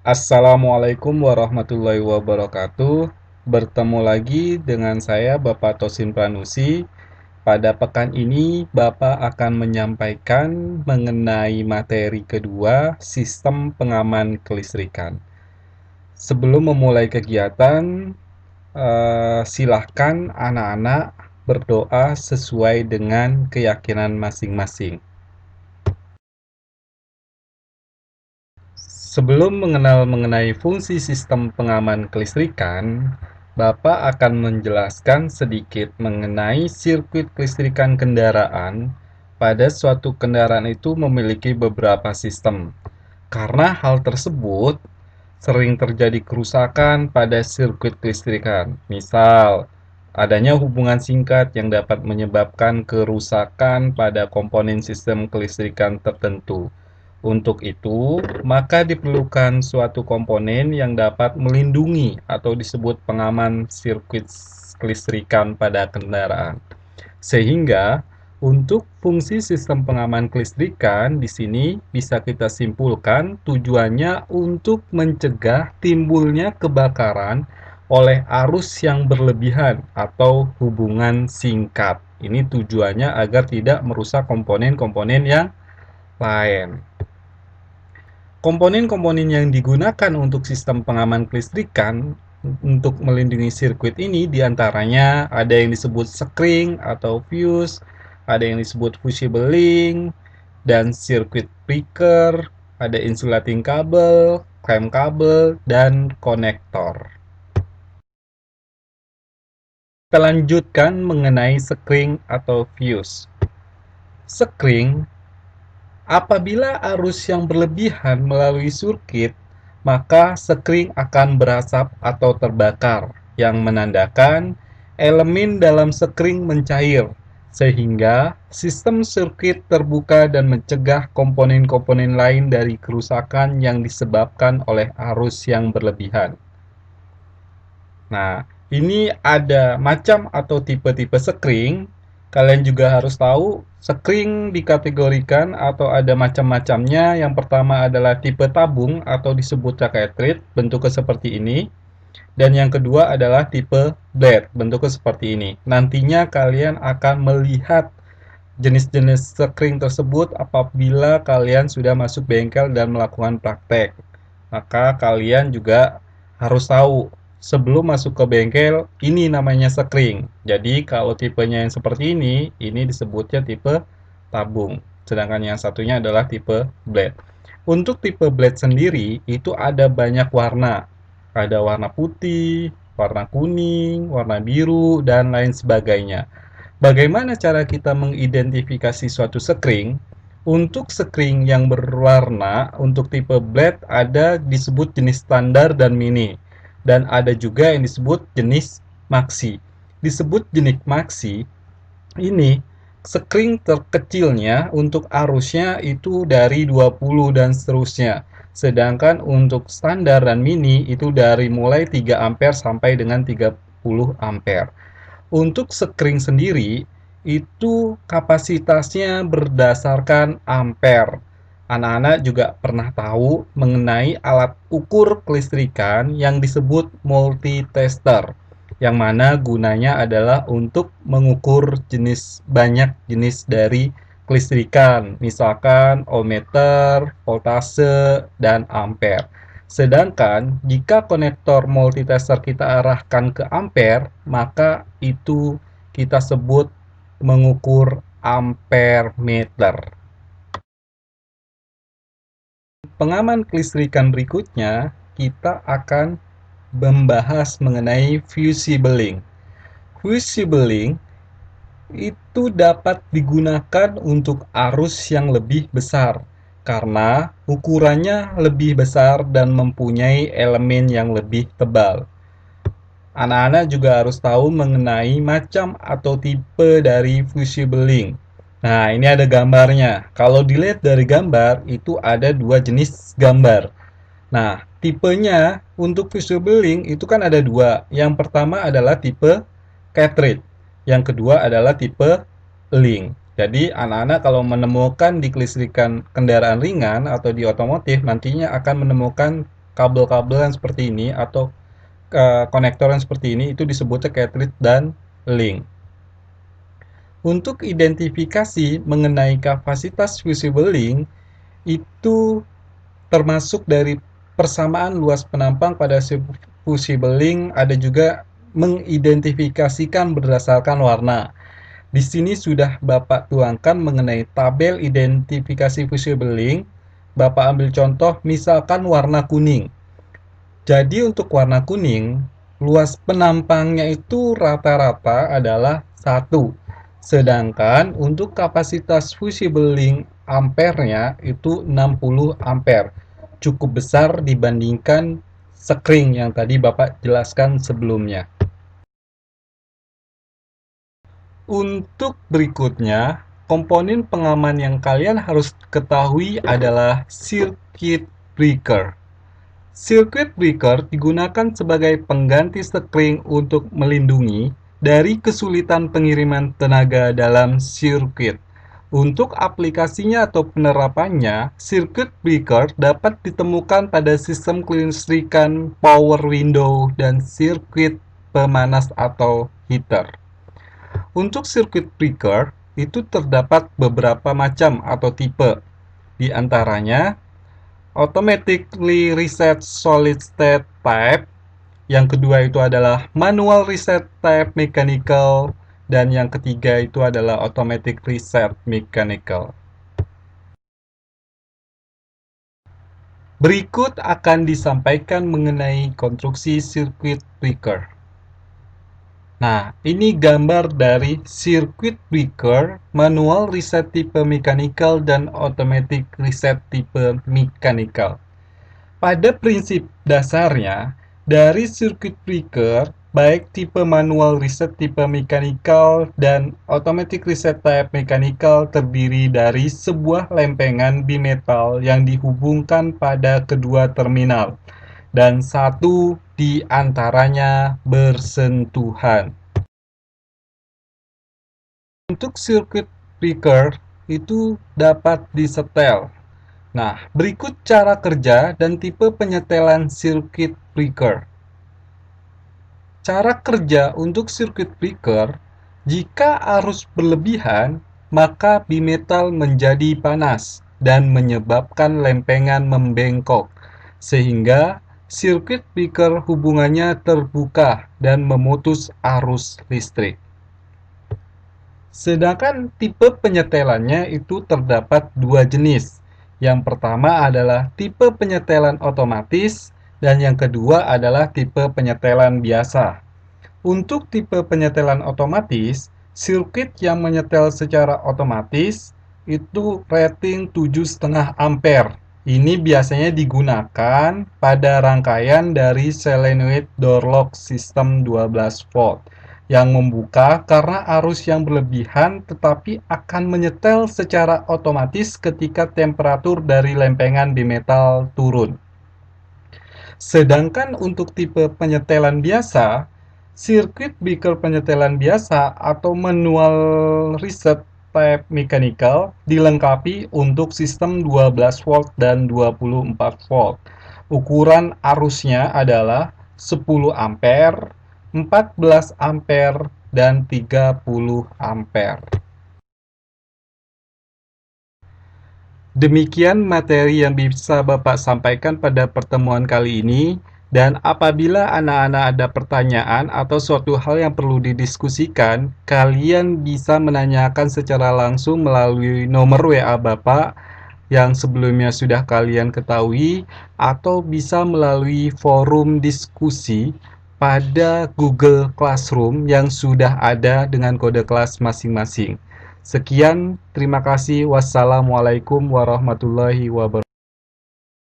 Assalamualaikum warahmatullahi wabarakatuh. Bertemu lagi dengan saya Bapak Tosin Pranusi. Pada pekan ini Bapak akan menyampaikan mengenai materi kedua, sistem pengaman kelistrikan. Sebelum memulai kegiatan, silahkan anak-anak berdoa sesuai dengan keyakinan masing-masing. Sebelum mengenal mengenai fungsi sistem pengaman kelistrikan, Bapak akan menjelaskan sedikit mengenai sirkuit kelistrikan kendaraan. Pada suatu kendaraan itu memiliki beberapa sistem. Karena hal tersebut, sering terjadi kerusakan pada sirkuit kelistrikan. Misal, adanya hubungan singkat yang dapat menyebabkan kerusakan pada komponen sistem kelistrikan tertentu. Untuk itu, maka diperlukan suatu komponen yang dapat melindungi atau disebut pengaman sirkuit kelistrikan pada kendaraan. Sehingga untuk fungsi sistem pengaman kelistrikan di sini bisa kita simpulkan tujuannya untuk mencegah timbulnya kebakaran oleh arus yang berlebihan atau hubungan singkat. Ini tujuannya agar tidak merusak komponen-komponen yang lain. Komponen-komponen yang digunakan untuk sistem pengaman kelistrikan untuk melindungi sirkuit ini diantaranya ada yang disebut sekring atau fuse, ada yang disebut fusible link, dan sirkuit breaker, ada insulating kabel, klem kabel, dan konektor. Kita lanjutkan mengenai sekring atau fuse. Sekring apabila arus yang berlebihan melalui sirkuit, maka sekring akan berasap atau terbakar, yang menandakan elemen dalam sekring mencair, sehingga sistem sirkuit terbuka dan mencegah komponen-komponen lain dari kerusakan yang disebabkan oleh arus yang berlebihan. Nah, ini ada macam atau tipe-tipe sekring. Kalian juga harus tahu sekring dikategorikan atau ada macam-macamnya. Yang pertama adalah tipe tabung atau disebut cartridge, bentuknya seperti ini. Dan yang kedua adalah tipe blade, bentuknya seperti ini. Nantinya kalian akan melihat jenis-jenis sekring tersebut apabila kalian sudah masuk bengkel dan melakukan praktek. Maka kalian juga harus tahu sebelum masuk ke bengkel, ini namanya sekring. Jadi kalau tipenya yang seperti ini disebutnya tipe tabung. Sedangkan yang satunya adalah tipe blade. Untuk tipe blade sendiri itu ada banyak warna. Ada warna putih, warna kuning, warna biru, dan lain sebagainya. Bagaimana cara kita mengidentifikasi suatu sekring? Untuk sekring yang berwarna, untuk tipe blade ada disebut jenis standar dan mini. Dan ada juga yang disebut jenis maxi. Disebut jenis maxi, ini sekring terkecilnya untuk arusnya itu dari 20 dan seterusnya. Sedangkan untuk standar dan mini itu dari mulai 3 ampere sampai dengan 30 ampere. Untuk sekring sendiri, itu kapasitasnya berdasarkan ampere. Anak-anak juga pernah tahu mengenai alat ukur kelistrikan yang disebut multitester, yang mana gunanya adalah untuk mengukur banyak jenis dari kelistrikan, misalkan ohmmeter, voltase, dan ampere. Sedangkan jika konektor multitester kita arahkan ke ampere, maka itu kita sebut mengukur ampere meter. Pengaman kelistrikan berikutnya, kita akan membahas mengenai fusible link. Fusible link itu dapat digunakan untuk arus yang lebih besar karena ukurannya lebih besar dan mempunyai elemen yang lebih tebal. Anak-anak juga harus tahu mengenai macam atau tipe dari fusible link. Nah, ini ada gambarnya. Kalau dilihat dari gambar, itu ada dua jenis gambar. Nah, tipenya untuk fusible link itu kan ada dua. Yang pertama adalah tipe cartridge. Yang kedua adalah tipe link. Jadi, anak-anak kalau menemukan di kelistrikan kendaraan ringan atau di otomotif, nantinya akan menemukan kabel-kabel yang seperti ini atau konektor yang seperti ini itu disebutnya cartridge dan link. Untuk identifikasi mengenai kapasitas fusible link itu termasuk dari persamaan luas penampang pada fusible link, ada juga mengidentifikasikan berdasarkan warna. Di sini sudah Bapak tuangkan mengenai tabel identifikasi fusible link. Bapak ambil contoh misalkan warna kuning. Jadi untuk warna kuning, luas penampangnya itu rata-rata adalah 1. Sedangkan untuk kapasitas fusible link ampernya itu 60 ampere. Cukup besar dibandingkan sekring yang tadi Bapak jelaskan sebelumnya. Untuk berikutnya, komponen pengaman yang kalian harus ketahui adalah circuit breaker. Circuit breaker digunakan sebagai pengganti sekring untuk melindungi dari kesulitan pengiriman tenaga dalam sirkuit. Untuk aplikasinya atau penerapannya, circuit breaker dapat ditemukan pada sistem kelistrikan, power window, dan sirkuit pemanas atau heater. Untuk circuit breaker, itu terdapat beberapa macam atau tipe. Di antaranya, automatically reset solid state type. Yang kedua itu adalah manual reset type mechanical. Dan yang ketiga itu adalah automatic reset mechanical. Berikut akan disampaikan mengenai konstruksi circuit breaker. Nah, ini gambar dari circuit breaker, manual reset tipe mechanical, dan automatic reset tipe mechanical. Pada prinsip dasarnya, dari circuit breaker, baik tipe manual reset tipe mechanical dan automatic reset type mechanical terdiri dari sebuah lempengan bimetal yang dihubungkan pada kedua terminal, dan satu di antaranya bersentuhan. Untuk circuit breaker itu dapat disetel. Nah, berikut cara kerja dan tipe penyetelan circuit breaker. Cara kerja untuk circuit breaker, jika arus berlebihan, maka bimetal menjadi panas dan menyebabkan lempengan membengkok, sehingga circuit breaker hubungannya terbuka dan memutus arus listrik. Sedangkan tipe penyetelannya itu terdapat dua jenis. Yang pertama adalah tipe penyetelan otomatis dan yang kedua adalah tipe penyetelan biasa. Untuk tipe penyetelan otomatis, sirkuit yang menyetel secara otomatis itu rating 7,5 ampere. Ini biasanya digunakan pada rangkaian dari solenoid door lock sistem 12 volt yang membuka karena arus yang berlebihan tetapi akan menyetel secara otomatis ketika temperatur dari lempengan bimetal turun. Sedangkan untuk tipe penyetelan biasa, sirkuit breaker penyetelan biasa atau manual reset type mechanical dilengkapi untuk sistem 12 volt dan 24 volt. Ukuran arusnya adalah 10 ampere, 14 ampere, dan 30 ampere. Demikian materi yang bisa Bapak sampaikan pada pertemuan kali ini. Dan apabila anak-anak ada pertanyaan atau suatu hal yang perlu didiskusikan, kalian bisa menanyakan secara langsung melalui nomor WA Bapak yang sebelumnya sudah kalian ketahui, atau bisa melalui forum diskusi pada Google Classroom yang sudah ada dengan kode kelas masing-masing. Sekian, terima kasih. Wassalamualaikum warahmatullahi wabarakatuh.